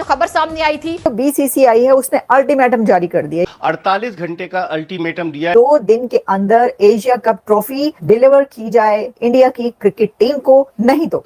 खबर सामने आई थी। तो बीसीसीआई है उसने अल्टीमेटम जारी कर दिया, 48 घंटे का अल्टीमेटम दिया है। 2 दिन के अंदर एशिया कप ट्रॉफी डिलीवर की जाए इंडिया की क्रिकेट टीम को, नहीं तो।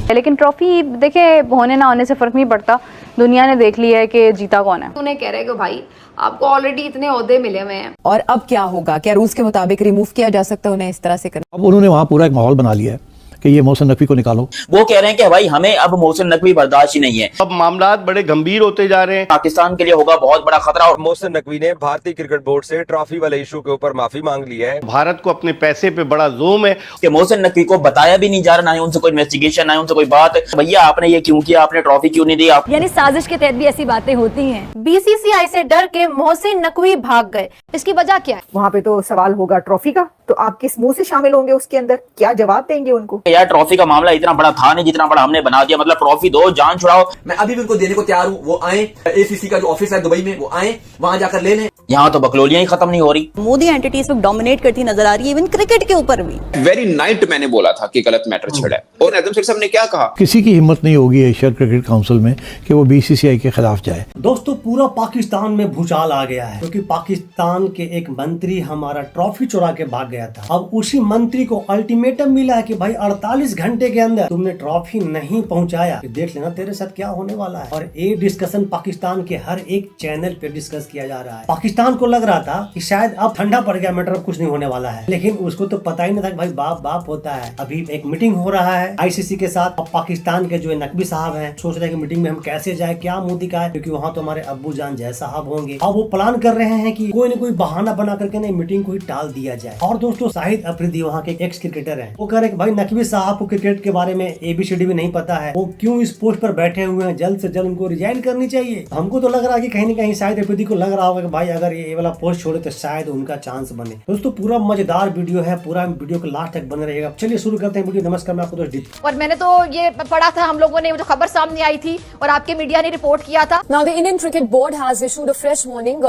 लेकिन ट्रॉफी देखे होने ना होने से फर्क नहीं पड़ता, दुनिया ने देख लिया है कि जीता कौन है। उन्हें कह रहे हैं कि भाई आपको ऑलरेडी इतने ओहदे मिले हुए हैं। और अब क्या होगा, क्या रूल्स के मुताबिक रिमूव किया जा सकता है उन्हें इस तरह से करना? अब उन्होंने वहाँ पूरा एक माहौल बना लिया है कि ये मोहसिन नकवी को निकालो। वो कह रहे हैं कि भाई हमें अब मोहसिन नकवी बर्दाश्त ही नहीं है। अब मामला बड़े गंभीर होते जा रहे हैं। पाकिस्तान के लिए होगा बहुत बड़ा खतरा। और मोहसिन नकवी ने भारतीय क्रिकेट बोर्ड से ट्रॉफी वाले इशू के ऊपर माफी मांग ली है। भारत को अपने पैसे पे बड़ा जोम है कि मोहसिन नकवी को बताया भी नहीं जा रहा, ना ही उनसे कोई इन्वेस्टिगेशन, ना ही उनसे कोई बात। भैया आपने ये क्यों किया, आपने ट्रॉफी क्यों नहीं दी? आप यानी साजिश के तहत भी ऐसी बातें होती हैं। बीसीसीआई से डर के मोहसिन नकवी भाग गए, इसकी वजह क्या है? वहाँ पे तो सवाल होगा ट्रॉफी का, तो आप किस मुंह से शामिल होंगे उसके अंदर, क्या जवाब देंगे उनको? यार ट्रॉफी का मामला इतना बड़ा था नहीं जितना बड़ा हमने बना दिया। मतलब ट्रॉफी दो, जान छुड़ाओ। मैं अभी भी उनको देने को तैयार हूँ। वो आए, एसीसी का जो ऑफिस है दुबई में, वो आए, वहां जाकर ले लें। यहाँ तो बकलोलियां ही खत्म नहीं हो रही। मोदी एंटिटी इस वक्त डोमिनेट करती नजर आ रही है, इवन क्रिकेट के ऊपर भी। वेरी नाइट मैंने बोला था कि गलत मैटर छिड़ा है, और आजम शेख साहब ने क्या कहा? किसी की हिम्मत नहीं होगी एशिया क्रिकेट काउंसिल में कि वो बीसीसीआई के खिलाफ जाए। दोस्तों पूरा पाकिस्तान में भूचाल आ गया है, क्योंकि पाकिस्तान के एक मंत्री हमारा ट्रॉफी चुरा के भाग गया था। अब उसी मंत्री को अल्टीमेटम मिला है कि भाई 48 घंटे के अंदर तुमने ट्रॉफी नहीं पहुंचाया, देख लेना तेरे साथ क्या होने वाला है। और ये डिस्कशन पाकिस्तान के हर एक चैनल पे डिस्कस किया जा रहा है। पाकिस्तान को लग रहा था कि शायद अब ठंडा पड़ गया मैटर, अब कुछ नहीं होने वाला है, लेकिन उसको तो पता ही नहीं था कि भाई बाप बाप होता है। अभी एक मीटिंग हो रहा है आईसीसी के साथ। अब पाकिस्तान के जो नकवी साहब हैं सोच रहे हैं कि मीटिंग में हम कैसे जाए, क्या मुंह दिखाए, क्योंकि वहाँ तो हमारे अब्बू जान जय साहब होंगे। अब वो प्लान कर रहे हैं कि कोई न कोई बहाना बना करके नहीं मीटिंग को ही टाल दिया जाए। और दोस्तों शाहिद अफरीदी वहाँ के एक्स क्रिकेटर हैं, वो कह रहे हैं कि भाई नकवी साहब को क्रिकेट के बारे में एबीसीडी भी नहीं पता है, वो क्यों इस पोस्ट पर बैठे हुए हैं, जल्द से जल्द उनको रिजाइन करनी चाहिए। हमको तो लग रहा है कि कहीं न कहीं शाहिद अफरीदी को लग रहा होगा कि भाई अगर ये वाला पोस्ट छोड़े तो शायद उनका चांस बने। दोस्तों पूरा मजेदार वीडियो है, पूरा वीडियो को लास्ट तक बने रहेगा। चलिए शुरू करते हैं वीडियो। नमस्कार, मैं आपको दोस्त। और मैंने तो ये पढ़ा था, हम लोगों ने जो खबर सामने आई थी और आपके मीडिया ने रिपोर्ट किया था। Now the Indian Cricket Board has issued a fresh warning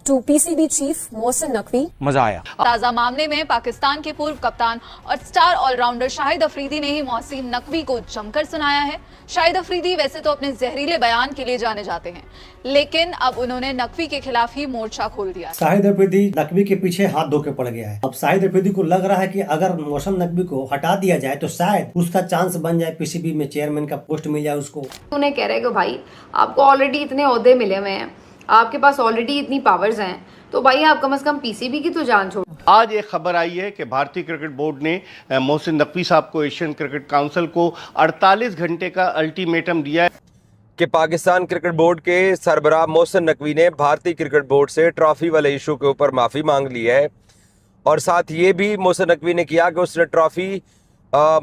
to PCB chief Mohsin Naqvi. मजा आया। ताजा मामले में पाकिस्तान के पूर्व कप्तान और स्टार ऑलराउंडर शाहिद अफरीदी ने ही मोहसिन नकवी को जमकर सुनाया है। शाहिद अफरीदी वैसे तो अपने जहरीले बयान के लिए जाने जाते हैं, लेकिन अब उन्होंने नकवी के खिलाफ ही मोर्चा खोल दिया। शाहिद अफरीदी नकवी के पीछे हाथ धो के पड़ गया है। अब शाहिद अफरीदी को लग रहा है कि अगर मोहसिन नकवी को हटा दिया जाए तो शायद उसका चांस बन जाए, पीसीबी में चेयरमैन का पोस्ट मिल जाए उसको। उन्हें कह रहे हैं कि भाई आपको ऑलरेडी इतने ओहदे मिले हुए हैं, आपके पास ऑलरेडी इतनी पावर्स हैं, तो भाई आप कम से कम पीसीबी की तो जान छोड़ो। आज एक खबर आई है कि भारतीय क्रिकेट बोर्ड ने मोहसिन नकवी साहब को एशियन क्रिकेट काउंसिल को 48 घंटे का अल्टीमेटम दिया है कि पाकिस्तान क्रिकेट बोर्ड के सरबराह मोहसिन नकवी ने भारतीय क्रिकेट बोर्ड से ट्रॉफी वाले इशू के ऊपर माफी मांग ली है। और साथ ये भी मोहसिन नकवी ने किया कि उसने ट्रॉफी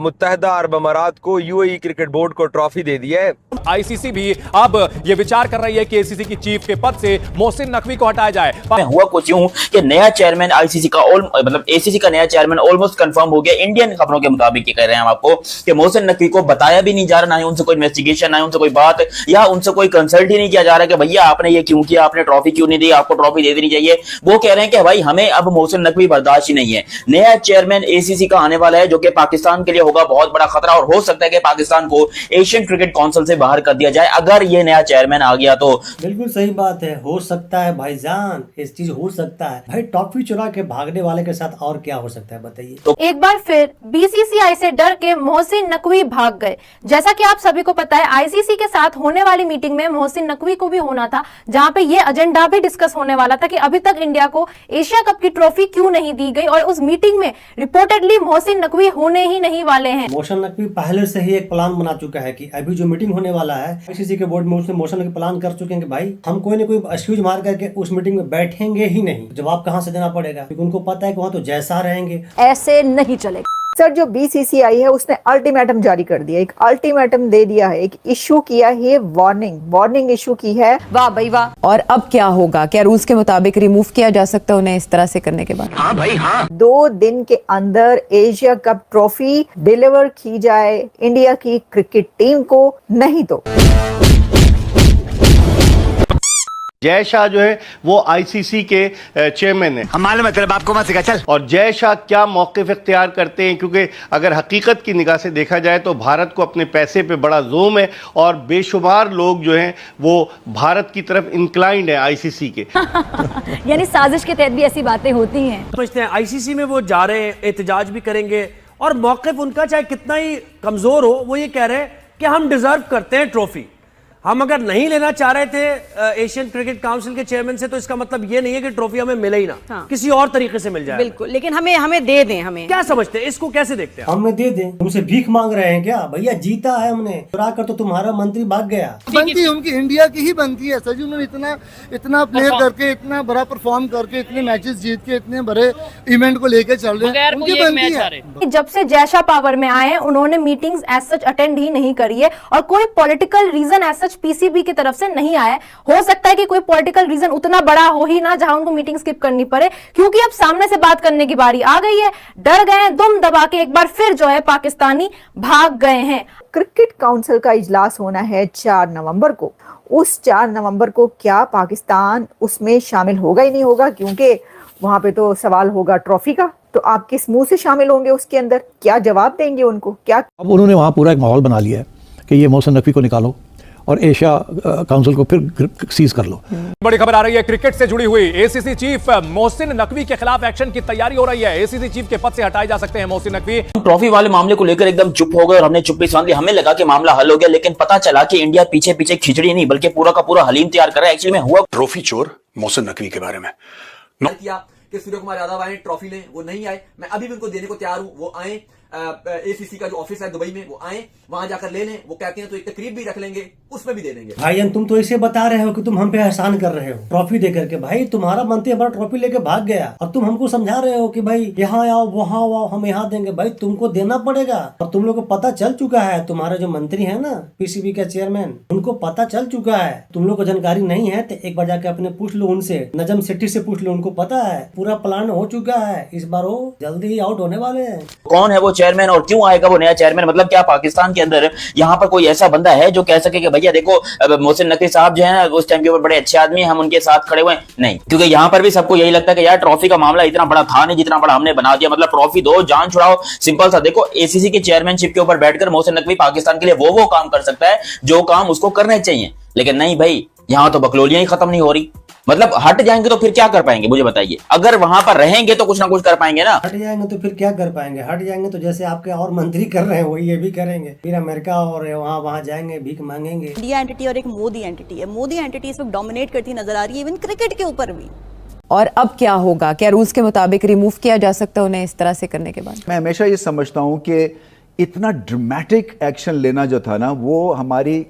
मुत्तहदा अरब अमारात को यूएई क्रिकेट बोर्ड को ट्रॉफी दे दी है। आईसीसी भी अब ये विचार कर रही है कि एसीसी की चीफ के पद से मोहसिन नकवी को हटाया जाए। हुआ कुछ यूं कि नया चेयरमैन आईसीसी का मतलब एसीसी का नया चेयरमैन ऑलमोस्ट कंफर्म हो गया। इंडियन खबरों के मुताबिक ये कह रहे हैं हम आपको कि मोहसिन नकवी को बताया भी नहीं जा रहा, ना ही उनसे कोई इन्वेस्टिगेशन, ना ही उनसे कोई बात, या उनसे कोई कंसल्ट ही नहीं किया जा रहा कि भैया आपने ये क्यों किया, आपने ट्रॉफी क्यों नहीं दी, आपको ट्रॉफी दे देनी चाहिए। वो कह रहे हैं कि भाई हमें अब मोहसिन नकवी बर्दाश्त ही नहीं है। नया चेयरमैन एसीसी का आने वाला है, जो कि पाकिस्तान के लिए होगा बहुत बड़ा खतरा, और हो सकता है कि पाकिस्तान को एशियन क्रिकेट काउंसिल से बाहर कर दिया जाए अगर ये नया चेयरमैन आ गया तो। बिल्कुल सही बात है, हो सकता है भाईजान, इस चीज हो सकता है। भाई ट्रॉफी चुरा के भागने वाले के साथ और क्या हो सकता है बताइए। तो एक बार फिर बीसीसीआई से डर के मोहसिन नकवी भाग गए। जैसा कि आप सभी को पता है, आईसीसी के साथ होने वाली मीटिंग में मोहसिन नकवी को भी होना था, जहां पे ये एजेंडा भी डिस्कस होने वाला था कि अभी तक इंडिया को एशिया कप की ट्रॉफी क्यों नहीं दी गई। और उस मीटिंग में रिपोर्टेडली मोहसिन नकवी होने ही नहीं वाले हैं। मोहसिन नकवी पहले से ही एक प्लान बना चुका है कि अभी जो मीटिंग होने वाला है आईसीसी के बोर्ड में, उसने मोहसिन नकवी प्लान कर चुके हैं कि भाई हम कोई न कोई एक्सक्यूज मार करके उस मीटिंग में बैठेंगे ही नहीं। जवाब कहाँ से देना पड़ेगा, क्योंकि उनको पता है कि वहाँ तो जैसा रहेंगे, ऐसे नहीं चलेगा। सर जो बीसीसीआई है उसने अल्टीमेटम जारी कर दिया, एक अल्टीमेटम दे दिया है, एक इशू किया है, वार्निंग इशू की है। वाह भाई वाह। और अब क्या होगा, क्या रूल्स के मुताबिक रिमूव किया जा सकता है उन्हें इस तरह से करने के बाद? हाँ भाई हाँ। 2 दिन के अंदर एशिया कप ट्रॉफी डिलीवर की जाए इंडिया की क्रिकेट टीम को, नहीं तो। जय शाह जो है वो आईसीसी के चेयरमैन है। हमारे मतलब आपको मत सिखा चल। और जय शाह क्या मौक़िफ़ इख्तियार करते हैं, क्योंकि अगर हकीकत की निगाह से देखा जाए तो भारत को अपने पैसे पे बड़ा जोम है और बेशुमार लोग जो हैं वो भारत की तरफ इंक्लाइंड है आईसीसी के। यानी साजिश के तहत भी ऐसी बातें होती हैं। समझते हैं आईसीसी में वो जा रहे हैं, एहतजाज भी करेंगे और मौक़िफ़ उनका चाहे कितना ही कमज़ोर हो, वो ये कह रहे हैं कि हम डिज़र्व करते हैं ट्रॉफी। हम अगर नहीं लेना चाह रहे थे एशियन क्रिकेट काउंसिल के चेयरमैन से, तो इसका मतलब ये नहीं है कि ट्रॉफी हमें मिले ही ना, किसी और तरीके से मिल जाए। बिल्कुल, लेकिन हमें दे दें। हमें क्या समझते हैं, इसको कैसे देखते हैं? हमें दे दें। तुमसे भीख मांग रहे हैं क्या? भैया जीता है हमने, चुरा कर तो तुम्हारा मंत्री भाग गया। बनती उनकी इंडिया की ही बनती है सर जी। उन्होंने इतना प्लेयर करके, इतना बड़ा परफॉर्म करके, इतने मैचेस जीत के, इतने बड़े इवेंट को लेकर चल रहे हैं, उनकी बनती है। जब से जय शाह पावर में आए उन्होंने मीटिंग्स एज सच अटेंड ही नहीं करी है और कोई political reason as such PCB की तरफ से नहीं आया। हो सकता है कि कोई पॉलिटिकल रीजन उतना बड़ा हो ही ना जहां उनको मीटिंग स्किप करनी पड़े, क्योंकि अब सामने से बात करने की बारी आ गई है। डर गए हैं, दुम दबा के एक बार फिर जो है पाकिस्तानी भाग गए हैं। क्रिकेट काउंसिल का इजलास होना है 4 नवंबर को। उस 4 नवंबर को क्या पाकिस्तान उसमें शामिल होगा ही नहीं होगा? क्योंकि वहां पे तो सवाल होगा ट्रॉफी का। तो आप किस मुंह से शामिल होंगे उसके अंदर? क्या जवाब देंगे उनको? क्या अब उन्होंने वहाँ पूरा एक माहौल बना लिया है कि ये मोहसिन नकवी को निकालो और एशिया काउंसिल को फिर सीज कर लो। बड़ी खबर आ रही है क्रिकेट से जुड़ी हुई। एसीसी चीफ मोहसिन नकवी के खिलाफ एक्शन की तैयारी हो रही है। एसीसी चीफ के पद से हटाए जा सकते हैं मोहसिन नकवी। ट्रॉफी वाले मामले को लेकर एकदम चुप हो गए और हमने चुप्पी सांध ली। हमें लगा कि मामला हल हो गया, लेकिन पता चला कि इंडिया पीछे पीछे खिचड़ी नहीं बल्कि पूरा का पूरा हलीम तैयार कर रहा है। एक्चुअली में हुआ ट्रॉफी चोर मोहसिन नकवी के बारे में किया कि सूर्य कुमार यादव आए ट्रॉफी लें, वो नहीं आए। मैं अभी भी उनको देने को तैयार हूं। वो आए, एसीसी का जो ऑफिस है दुबई में, वो आए, वहां जाकर ले लें। वो कहते हैं तो एक तकरीब भी रख लेंगे, उसमें भी दे देंगे। भाईजान तुम तो इसे बता रहे हो कि तुम हम पे एहसान कर रहे हो ट्रॉफी दे करके। भाई तुम्हारा मंत्री हमारा ट्रॉफी लेके भाग गया और तुम हमको समझा रहे हो कि भाई यहाँ आओ वहाँ आओ, हम यहाँ देंगे। भाई तुमको देना पड़ेगा। और तुम लोग को पता चल चुका है, तुम्हारे जो मंत्री है ना पीसीबी का चेयरमैन, उनको पता चल चुका है। तुम लोग को जानकारी नहीं है तो एक बार जाके अपने पूछ लो उनसे, नजम सेठी से पूछ लो, उनको पता है। पूरा प्लान हो चुका है, इस बार वो जल्दी ही आउट होने वाले हैं। कौन है वो चेयरमैन और क्यों आएगा वो नया चेयरमैन? मतलब क्या पाकिस्तान के अंदर यहाँ पर कोई ऐसा बंदा है जो कह सके कि भैया देखो मोहसिन नकवी साहब जो है ना उस टाइम के ऊपर बड़े अच्छे आदमी हैं, हम उनके साथ खड़े हुए हैं? नहीं, क्योंकि यहाँ पर भी सबको यही लगता है कि यार ट्रॉफी का मामला इतना बड़ा था नहीं जितना बड़ा हमने बना दिया। मतलब ट्रॉफी दो, जान छुड़ाओ, सिंपल सा। देखो एसीसी के चेयरमैनशिप के ऊपर बैठकर मोहसिन नकवी पाकिस्तान के लिए वो काम कर सकता है जो काम उसको करने चाहिए, लेकिन नहीं भाई, यहाँ तो बकलोलियां ही खत्म नहीं हो रही। मतलब हट जाएंगे तो फिर क्या कर पाएंगे मुझे बताइए? अगर वहां पर रहेंगे तो कुछ ना कुछ कर पाएंगे ना। हट जाएंगे तो फिर क्या कर पाएंगे? हट जाएंगे तो जैसे आपके और मंत्री कर रहे हैं वही ये भी करेंगे। फिर अमेरिका और वहाँ जाएंगे, भीख मांगेंगे। इंडिया एंटिटी और एक मोदी एंटिटी है। मोदी एंटिटी इस वक्त डोमिनेट करती नजर आ रही है, इवन क्रिकेट के ऊपर भी। और अब क्या होगा? क्या रूल्स के मुताबिक रिमूव किया जा सकता है उन्हें इस तरह से करने के बाद? मैं हमेशा ये समझता हूँ कि इतना ड्रामेटिक एक्शन लेना जो था ना वो हमारी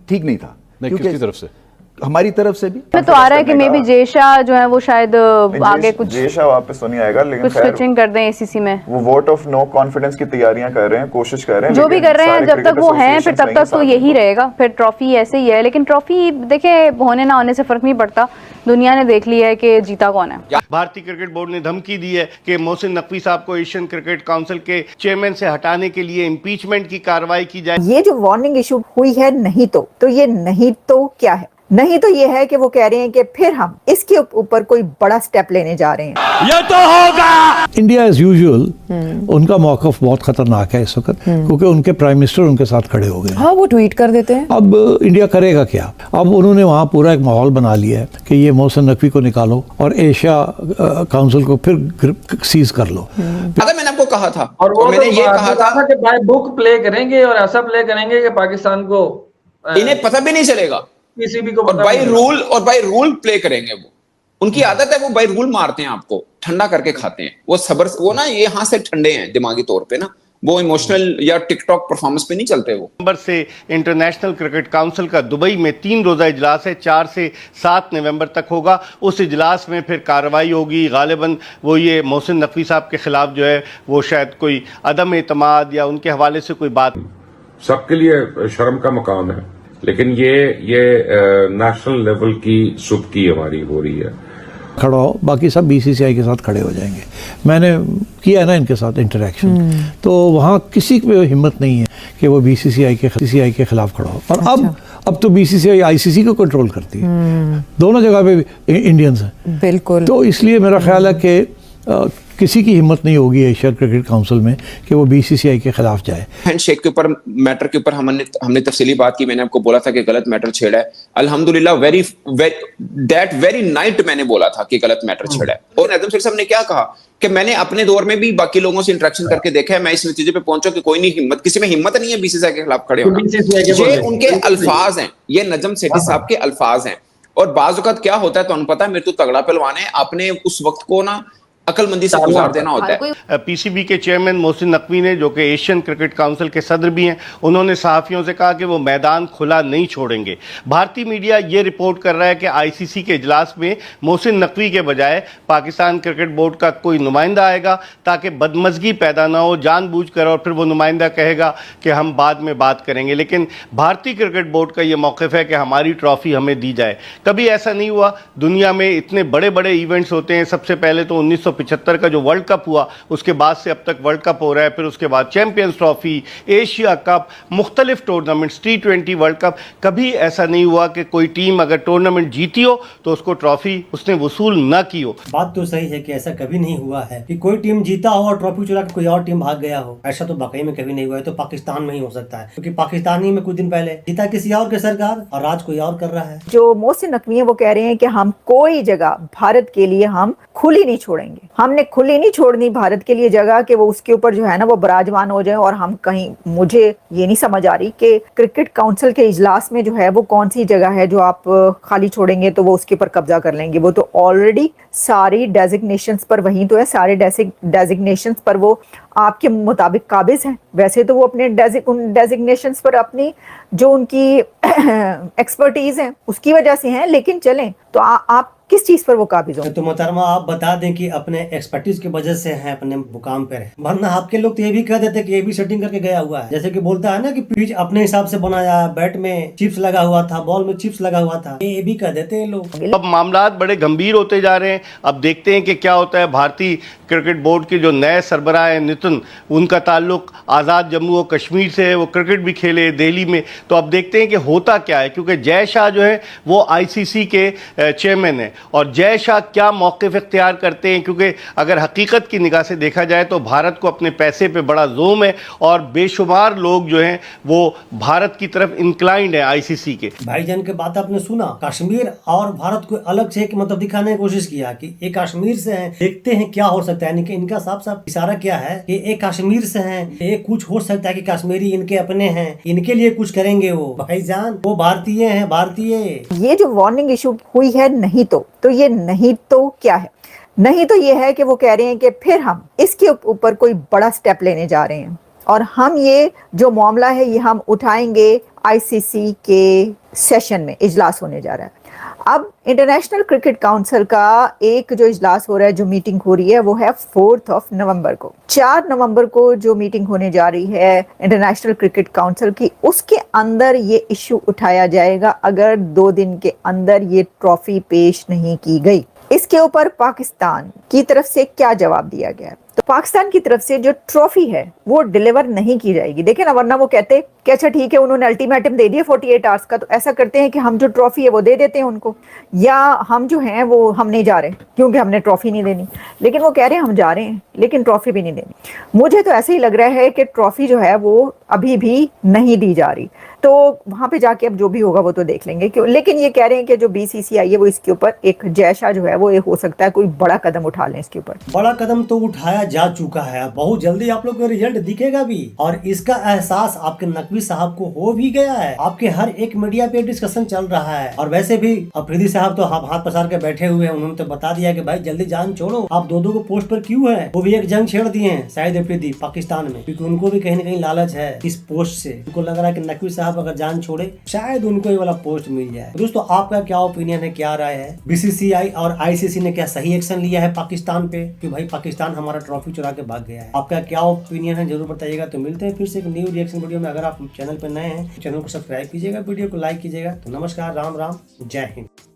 ठीक नहीं था। किसकी तरफ से? हमारी तरफ से भी तो आ रहा है कि मे बी जय शाह जो है वो शायद आगे कुछ जय शाह वापस तो नहीं आएगा, लेकिन कुछ स्विचिंग कर दें एसीसी में। वो वोट ऑफ नो कॉन्फिडेंस की तैयारियां कर रहे हैं, कोशिश कर रहे हैं, जो भी कर रहे हैं। जब तक वो हैं फिर तब तक तो यही रहेगा, फिर ट्रॉफी ऐसे ही है। लेकिन ट्रॉफी देखे होने ना होने से फर्क नहीं पड़ता, दुनिया ने देख लिया है कि जीता कौन है। भारतीय क्रिकेट बोर्ड ने धमकी दी है कि मोहसिन नकवी साहब को एशियन क्रिकेट काउंसिल के चेयरमैन से हटाने के लिए इंपीचमेंट की कार्रवाई की जाए। ये जो वार्निंग इशू हुई है नहीं तो ये नहीं तो क्या है? नहीं तो ये है कि वो कह रहे हैं कि फिर हम इसके ऊपर कोई बड़ा स्टेप लेने जा रहे हैं। ये तो होगा। इंडिया एज यूजुअल उनका मौकफ बहुत खतरनाक है इस वक्त, क्योंकि उनके प्राइम मिनिस्टर उनके साथ खड़े हो गए। हाँ, वो ट्वीट कर देते हैं। अब इंडिया करेगा क्या? अब उन्होंने वहाँ पूरा एक माहौल बना लिया है कि ये मोहसिन नकवी को निकालो और एशिया काउंसिल को फिर सीज कर लो। मैंने आपको कहा था और वो मैंने ये कहा था कि बाय बुक प्ले करेंगे और ऐसा प्ले करेंगे कि पाकिस्तान को इन्हें पता भी नहीं चलेगा पीसीबी को और बाय रूल प्ले करेंगे। वो उनकी आदत है, वो बाय रूल मारते हैं, आपको ठंडा करके खाते हैं। वो सब्र, वो ना यहाँ से ठंडे हैं दिमागी तौर पे ना, वो इमोशनल या टिकटॉक परफॉर्मेंस पे नहीं चलते। वो नवंबर से इंटरनेशनल क्रिकेट काउंसिल का दुबई में 3 रोजा इजलास है, 4 से 7 नवंबर तक होगा। उस इजलास में फिर कार्रवाई होगी। गालिबन वो ये मोहसिन नकवी साहब के खिलाफ जो है वो शायद कोई अदम एतमाद या उनके हवाले से कोई बात। सबके लिए शर्म का मुकाम है, लेकिन ये नेशनल लेवल की सुबकी हमारी हो रही है। खड़ा हो, बाकी सब बीसीसीआई के साथ खड़े हो जाएंगे। मैंने किया है ना इनके साथ इंटरेक्शन, तो वहाँ किसी की हिम्मत नहीं है कि वो बीसीसीआई के खिलाफ खड़ा हो। और अब तो बीसीसीआई आईसीसी को कंट्रोल करती है, दोनों जगह पे इंडियंस हैं। बिल्कुल। तो इसलिए मेरा ख्याल है कि किसी की हिम्मत नहीं होगी एशिया क्रिकेट काउंसिल में कि वो बीसीसीआई के खिलाफ जाए। हैंडशेक के ऊपर मैटर के ऊपर हमने तफसीली बात की। मैंने आपको बोला था कि गलत मैटर छेड़ा है। अल्हम्दुलिल्लाह दैट वेरी नाइट मैंने बोला था कि गलत मैटर छेड़ा है। और नजम शेख साहब ने क्या कहा कि मैंने अपने दौर में भी बाकी लोगों से इंटरेक्शन करके देखा है, मैं इस नतीजे पे पहुंचा कि कोई नहीं, हिम्मत किसी में हिम्मत नहीं है बीसीसीआई के खिलाफ खड़े होना। ये उनके अल्फाज हैं, ये नजम सेठी साहब के अल्फाज हैं। और बाज़ औक़ात क्या होता है, तो पता है, मेरे तो तगड़ा पहलवान है, आपने उस वक्त को ना अकलमंदी से गुजार देना होता है। पीसीबी के चेयरमैन मोहसिन नकवी ने, जो कि एशियन क्रिकेट काउंसिल के सदर भी हैं, उन्होंने सहाफ़ियों से कहा कि वो मैदान खुला नहीं छोड़ेंगे। भारतीय मीडिया ये रिपोर्ट कर रहा है कि आईसीसी के इजलास में मोहसिन नकवी के बजाय पाकिस्तान क्रिकेट बोर्ड का कोई नुमाइंदा आएगा ताकि बदमज़गी पैदा ना हो जानबूझकर, और फिर वो नुमाइंदा कहेगा कि हम बाद में बात करेंगे। लेकिन भारतीय क्रिकेट बोर्ड का ये मौक़िफ़ है कि हमारी ट्रॉफ़ी हमें दी जाए। कभी ऐसा नहीं हुआ, दुनिया में इतने बड़े बड़े इवेंट्स होते हैं। सबसे पहले तो 1975 का जो वर्ल्ड कप हुआ, उसके बाद से अब तक वर्ल्ड कप हो रहा है, फिर उसके बाद चैंपियंस ट्रॉफी, एशिया कप, मुख्तलिफ टूर्नामेंट्स, T20 वर्ल्ड कप। कभी ऐसा नहीं हुआ कि कोई टीम अगर टूर्नामेंट जीती हो तो उसको ट्रॉफी उसने वसूल ना की हो। बात तो सही है कि ऐसा कभी नहीं हुआ है कि कोई टीम जीता हो और ट्रॉफी चुरा के कोई और टीम भाग गया हो। ऐसा तो वाकई में कभी नहीं हुआ है। तो पाकिस्तान में ही हो सकता है, क्योंकि पाकिस्तान ही में कुछ दिन पहले जीता किसी और के सरकार और राज कोई और कर रहा है। जो मोहसिन नकवी है वो कह रहे हैं कि हम कोई जगह भारत के लिए हम खुली नहीं छोड़ेंगे, हमने खुली नहीं छोड़नी भारत के लिए जगह कि वो उसके ऊपर जो है ना वो बराजमान हो जाए। और हम कहीं, मुझे ये नहीं समझ आ रही कि क्रिकेट काउंसिल के इजलास में जो है वो कौन सी जगह है जो आप खाली छोड़ेंगे तो वो उसके ऊपर कब्जा कर लेंगे। वो तो ऑलरेडी सारी डेजिग्नेशंस पर वहीं तो है, सारे डेजिग्नेशंस पर वो आपके मुताबिक काबिज हैं। वैसे तो वो अपने डेजिग्नेशंस पर अपनी जो उनकी एक्सपर्टीज है उसकी वजह से हैं, लेकिन चलें तो आप किस चीज पर वो काबिज हो? तो मोहतरमा आप बता दें कि अपने एक्सपर्टीज की वजह से हैं, अपने मुकाम पर है। वरना आपके लोग तो ये भी कह देते कि ये भी सेटिंग करके गया हुआ है। जैसे कि बोलता है ना कि पिच अपने हिसाब से बनाया, बैट में चिप्स लगा हुआ था, बॉल में चिप्स लगा हुआ था, ये भी कह देते हैं लोग। अब मामला बड़े गंभीर होते जा रहे हैं। अब देखते हैं कि क्या होता है। भारतीय क्रिकेट बोर्ड के जो नए सरबराह हैं नितिन, उनका ताल्लुक आज़ाद जम्मू और कश्मीर से है। वो क्रिकेट भी खेले दिल्ली में। तो अब देखते हैं कि होता क्या है, क्योंकि जय शाह जो है वो आईसीसी के चेयरमैन है। और जय शाह क्या मौक़िफ़ इख्तियार करते हैं, क्योंकि अगर हकीकत की निगाह से देखा जाए तो भारत को अपने पैसे पे बड़ा जोम है और बेशुमार लोग जो हैं वो भारत की तरफ इंक्लाइंड है आईसीसी के। भाईजान की बात आपने सुना, कश्मीर और भारत को अलग से एक मतलब दिखाने की कोशिश किया कि ये कश्मीर से हैं, देखते हैं क्या हो सकता है। इनका साफ साफ इशारा क्या है कि ये कश्मीर से हैं, ये कुछ हो सकता है कि कश्मीरी इनके अपने हैं, इनके लिए कुछ करेंगे। वो भाईजान वो भारतीय हैं, भारतीय। ये जो वार्निंग इशू हुई है, नहीं तो ये नहीं तो क्या है? नहीं तो ये है कि वो कह रहे हैं कि फिर हम इसके ऊपर कोई बड़ा स्टेप लेने जा रहे हैं और हम ये जो मामला है ये हम उठाएंगे आईसीसी के सेशन में। इजलास होने जा रहा है। अब इंटरनेशनल क्रिकेट काउंसिल का एक जो इजलास हो रहा है, जो मीटिंग हो रही है, वो है 4 नवंबर को। 4 नवंबर को जो मीटिंग होने जा रही है इंटरनेशनल क्रिकेट काउंसिल की, उसके अंदर ये इशू उठाया जाएगा अगर 2 दिन के अंदर ये ट्रॉफी पेश नहीं की गई। इसके ऊपर पाकिस्तान की तरफ से क्या जवाब दिया गया है? तो पाकिस्तान की तरफ से जो ट्रॉफी है वो डिलीवर नहीं की जाएगी। देखें ना, वरना वो कहते कि अच्छा ठीक है, उन्होंने अल्टीमेटम दे दिया 48 आवर्स का, तो ऐसा करते हैं कि हम जो ट्रॉफी है वो दे देते हैं उनको, या हम जो हैं वो हम नहीं जा रहे क्योंकि हमने ट्रॉफी नहीं देनी। लेकिन वो कह रहे हैं हम जा रहे हैं लेकिन ट्रॉफी भी नहीं देनी। मुझे तो ऐसे ही लग रहा है कि ट्रॉफी जो है वो अभी भी नहीं दी जा रही। तो वहां पे जाके अब जो भी होगा वो तो देख लेंगे क्यों। लेकिन ये कह रहे हैं कि जो बीसीसीआई है वो इसके ऊपर एक जय शाह जो है वो ये हो सकता है कोई बड़ा कदम उठा लें इसके ऊपर। बड़ा कदम तो उठाया जा चुका है, बहुत जल्दी आप लोग को रिजल्ट दिखेगा भी, और इसका एहसास आपके नकवी साहब को हो भी गया है। आपके हर एक मीडिया पे डिस्कशन चल रहा है। और वैसे भी अफरीदी साहब तो हाथ पसार के बैठे हुए हैं। उन्होंने तो बता दिया कि भाई जल्दी जान छोड़ो, आप दो को पोस्ट पर क्यों है। वो भी एक जंग छेड़ दिए हैं शायद अफरीदी पाकिस्तान में, क्योंकि उनको भी कहीं न कहीं लालच है इस पोस्ट से। उनको लग रहा है कि नकवी साहब अगर जान छोड़े शायद उनको ये वाला पोस्ट मिल जाए। दोस्तों आपका क्या ओपिनियन है, क्या राय है? बीसीसीआई और आईसीसी ने क्या सही एक्शन लिया है पाकिस्तान पे कि भाई पाकिस्तान हमारा ट्रॉफी चुरा के भाग गया है? आपका क्या ओपिनियन है जरूर बताइएगा। तो मिलते हैं फिर से एक न्यू रिएक्शन वीडियो में। अगर आप चैनल पर नए हैं चैनल को सब्सक्राइब कीजिएगा, वीडियो को लाइक कीजिएगा। तो नमस्कार, राम राम, जय हिंद।